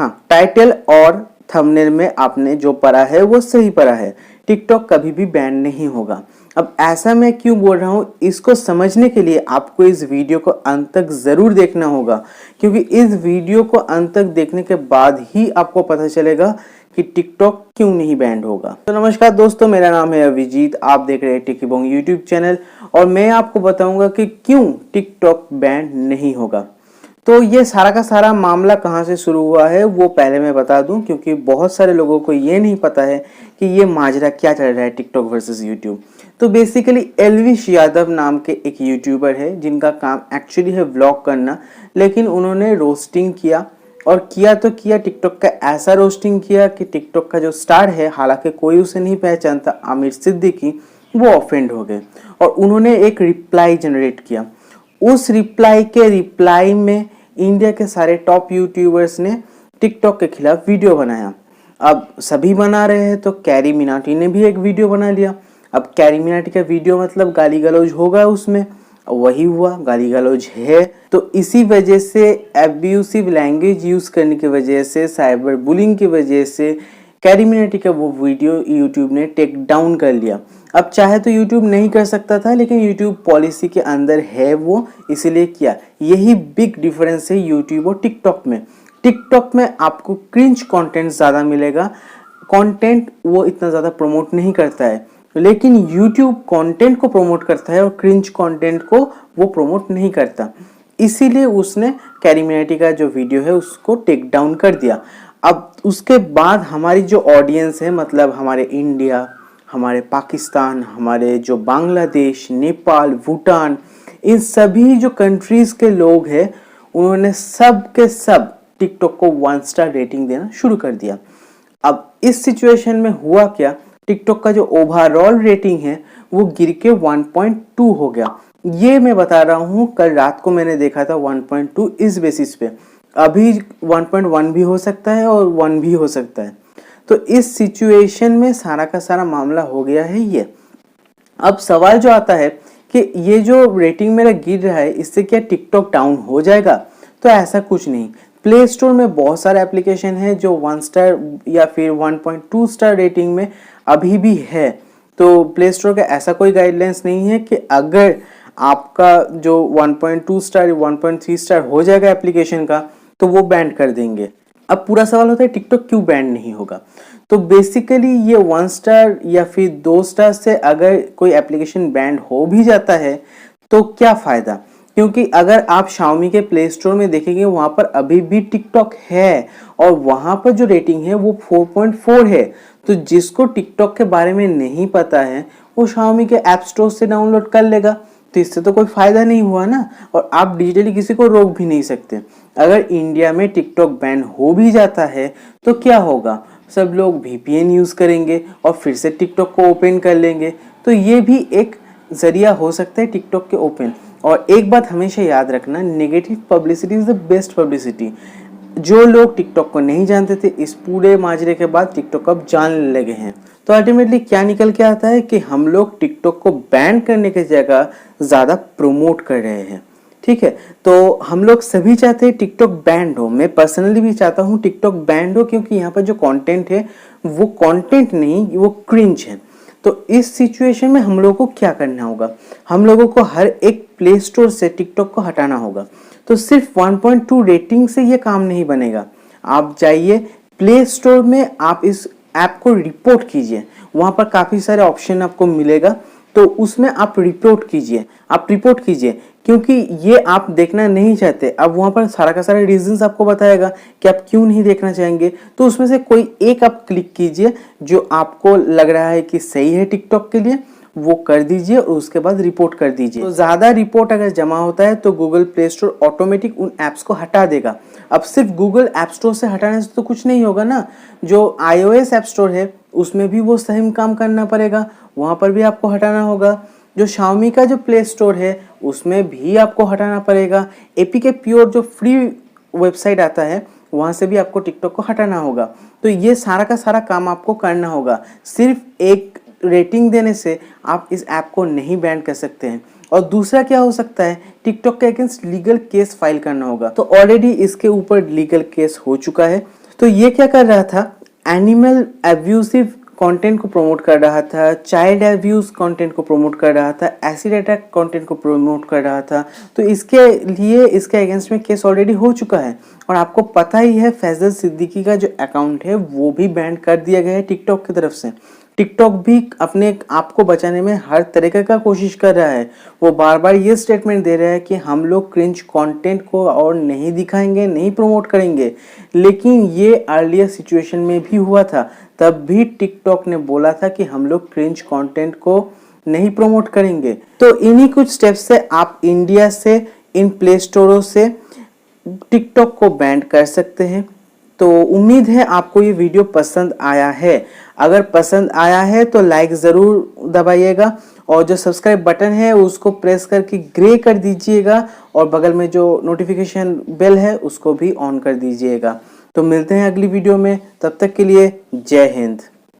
हाँ, टाइटल और थंबनेल में आपने जो पढ़ा है वो सही पढ़ा है, टिकटॉक कभी भी बैन नहीं होगा। अब ऐसा मैं क्यों बोल रहा हूँ, इसको समझने के लिए आपको इस वीडियो को अंत तक ज़रूर देखना होगा, क्योंकि इस वीडियो को अंत तक देखने के बाद ही आपको पता चलेगा कि टिकटॉक क्यों नहीं बैंड होगा। तो नमस्कार दोस्तों, मेरा नाम है अभिजीत, आप देख रहे हैं टिकीबोंग यूट्यूब चैनल और मैं आपको बताऊंगा कि क्यों टिकटॉक बैंड नहीं होगा। तो ये सारा का सारा मामला कहाँ से शुरू हुआ है वो पहले मैं बता दूं, क्योंकि बहुत सारे लोगों को ये नहीं पता है कि ये माजरा क्या चल रहा है टिकटॉक वर्सेस यूट्यूब। तो बेसिकली एल्विश यादव नाम के एक यूट्यूबर है जिनका काम एक्चुअली है व्लॉग करना, लेकिन उन्होंने रोस्टिंग किया और किया तो किया, टिकटॉक का ऐसा रोस्टिंग किया कि टिकटॉक का जो स्टार है, हालांकि कोई उसे नहीं पहचानता, आमिर सिद्दीकी, वो ऑफेंड हो गए और उन्होंने एक रिप्लाई जनरेट किया। उस रिप्लाई में इंडिया के सारे टॉप यूट्यूबर्स ने टिकटॉक के खिलाफ वीडियो बनाया। अब सभी बना रहे हैं तो कैरी मिनाटी ने भी एक वीडियो बना लिया। अब कैरी मिनाटी का वीडियो मतलब गाली गलौज होगा उसमें, वही हुआ, गाली गलौज है। तो इसी वजह से एब्यूसिव लैंग्वेज यूज करने की वजह से, साइबर बुलिंग की वजह से कैरी मिनाटी का वो वीडियो यूट्यूब ने टेक डाउन कर लिया। अब चाहे तो यूट्यूब नहीं कर सकता था, लेकिन यूट्यूब पॉलिसी के अंदर है वो, इसीलिए किया। यही बिग डिफरेंस है यूट्यूब और टिकटॉक में। टिकटॉक में आपको क्रिंज कंटेंट ज़्यादा मिलेगा, कंटेंट वो इतना ज़्यादा प्रमोट नहीं करता है, लेकिन यूट्यूब कंटेंट को प्रमोट करता है और क्रिंज कंटेंट को वो प्रमोट नहीं करता। इसीलिए उसने कैरी मिनाटी का जो वीडियो है उसको टेक डाउन कर दिया। अब उसके बाद हमारी जो ऑडियंस है, मतलब हमारे इंडिया, हमारे पाकिस्तान, हमारे जो बांग्लादेश, नेपाल, भूटान, इन सभी जो कंट्रीज़ के लोग हैं, उन्होंने सब के सब टिकटॉक को 1 स्टार रेटिंग देना शुरू कर दिया। अब इस सिचुएशन में हुआ क्या, टिकटॉक का जो ओवरऑल रेटिंग है वो गिर के 1.2 हो गया। ये मैं बता रहा हूँ, कल रात को मैंने देखा था 1.2 इस बेसिस पे। अभी 1.1 भी हो सकता है और 1 भी हो सकता है। तो इस सिचुएशन में सारा का सारा मामला हो गया है ये। अब सवाल जो आता है कि ये जो रेटिंग मेरा गिर रहा है, इससे क्या टिकटॉक डाउन हो जाएगा? तो ऐसा कुछ नहीं। प्ले स्टोर में बहुत सारे एप्लीकेशन है जो 1 स्टार या फिर 1.2 स्टार रेटिंग में अभी भी है। तो प्ले स्टोर का ऐसा कोई गाइडलाइंस नहीं है कि अगर आपका जो 1.2 स्टार 1.3 स्टार हो जाएगा एप्लीकेशन का तो वो बैन कर देंगे। अब पूरा सवाल होता है टिकटॉक क्यों बैन नहीं होगा। तो बेसिकली ये 1 स्टार या फिर 2 स्टार से अगर कोई एप्लीकेशन बैन हो भी जाता है तो क्या फ़ायदा, क्योंकि अगर आप Xiaomi के प्ले स्टोर में देखेंगे वहाँ पर अभी भी टिकटॉक है और वहाँ पर जो रेटिंग है वो 4.4 है। तो जिसको टिकटॉक के बारे में नहीं पता है वो Xiaomi के ऐप स्टोर से डाउनलोड कर लेगा। तो इससे तो कोई फ़ायदा नहीं हुआ ना, और आप डिजिटली किसी को रोक भी नहीं सकते। अगर इंडिया में टिकटॉक बैन हो भी जाता है तो क्या होगा, सब लोग VPN यूज़ करेंगे और फिर से टिकटॉक को ओपन कर लेंगे। तो ये भी एक ज़रिया हो सकता है टिकटॉक के ओपन। और एक बात हमेशा याद रखना, negative publicity is the best publicity. जो लोग टिकटॉक को नहीं जानते थे, इस पूरे माजरे के बाद टिकटॉक अब जानने लगे हैं। तो अल्टीमेटली क्या निकल के आता है कि हम लोग टिकटॉक को बैन करने की जगह ज़्यादा प्रमोट कर रहे हैं। ठीक है, तो हम लोग सभी चाहते हैं टिकटॉक बैंड हो। मैं पर्सनली भी चाहता हूँ टिकटॉक बैंड हो, क्योंकि यहाँ पर जो कंटेंट है वो कंटेंट नहीं, वो क्रिंज है। तो इस सिचुएशन में हम लोगों को क्या करना होगा, हम लोगों को हर एक प्ले स्टोर से टिकटॉक को हटाना होगा। तो सिर्फ 1.2 रेटिंग से ये काम नहीं बनेगा। आप जाइए प्ले स्टोर में, आप इस ऐप को रिपोर्ट कीजिए, वहाँ पर काफ़ी सारे ऑप्शन आपको मिलेगा, तो उसमें आप रिपोर्ट कीजिए, क्योंकि ये आप देखना नहीं चाहते। अब वहाँ पर सारा का सारा रीजंस आपको बताएगा कि आप क्यों नहीं देखना चाहेंगे। तो उसमें से कोई एक आप क्लिक कीजिए जो आपको लग रहा है कि सही है टिकटॉक के लिए, वो कर दीजिए और उसके बाद रिपोर्ट कर दीजिए। तो ज़्यादा रिपोर्ट अगर जमा होता है तो गूगल प्ले स्टोर ऑटोमेटिक उन ऐप्स को हटा देगा। अब सिर्फ गूगल ऐप स्टोर से हटाने से तो कुछ नहीं होगा ना, जो iOS ऐप स्टोर है उसमें भी वो सेम काम करना पड़ेगा, वहाँ पर भी आपको हटाना होगा। जो Xiaomi का जो प्ले स्टोर है उसमें भी आपको हटाना पड़ेगा। APK प्योर जो फ्री वेबसाइट आता है वहाँ से भी आपको टिकटॉक को हटाना होगा। तो ये सारा का सारा काम आपको करना होगा। सिर्फ एक रेटिंग देने से आप इस ऐप को नहीं बैन कर सकते हैं। और दूसरा क्या हो सकता है, टिकटॉक के अगेंस्ट लीगल केस फाइल करना होगा। तो ऑलरेडी इसके ऊपर लीगल केस हो चुका है, तो ये क्या कर रहा था, एनिमल एब्यूसिव कंटेंट को प्रमोट कर रहा था, चाइल्ड एब्यूज कंटेंट को प्रमोट कर रहा था, एसिड अटैक कंटेंट को प्रमोट कर रहा था। तो इसके लिए इसके अगेंस्ट में केस ऑलरेडी हो चुका है। और आपको पता ही है फैजल सिद्दीकी का जो अकाउंट है वो भी बैन कर दिया गया है टिकटॉक की तरफ से। टिकटॉक भी अपने आप को बचाने में हर तरीके का कोशिश कर रहा है। वो बार बार ये स्टेटमेंट दे रहा है कि हम लोग क्रिंज कंटेंट को और नहीं दिखाएंगे, नहीं प्रमोट करेंगे। लेकिन ये अर्लियर सिचुएशन में भी हुआ था, तब भी टिकटॉक ने बोला था कि हम लोग क्रिंज कंटेंट को नहीं प्रमोट करेंगे। तो इन्हीं कुछ स्टेप्स से आप इंडिया से इन प्ले स्टोरों से टिकटॉक को बैन कर सकते हैं। तो उम्मीद है आपको ये वीडियो पसंद आया है। अगर पसंद आया है तो लाइक ज़रूर दबाइएगा और जो सब्सक्राइब बटन है उसको प्रेस करके ग्रे कर दीजिएगा और बगल में जो नोटिफिकेशन बेल है उसको भी ऑन कर दीजिएगा। तो मिलते हैं अगली वीडियो में, तब तक के लिए जय हिंद।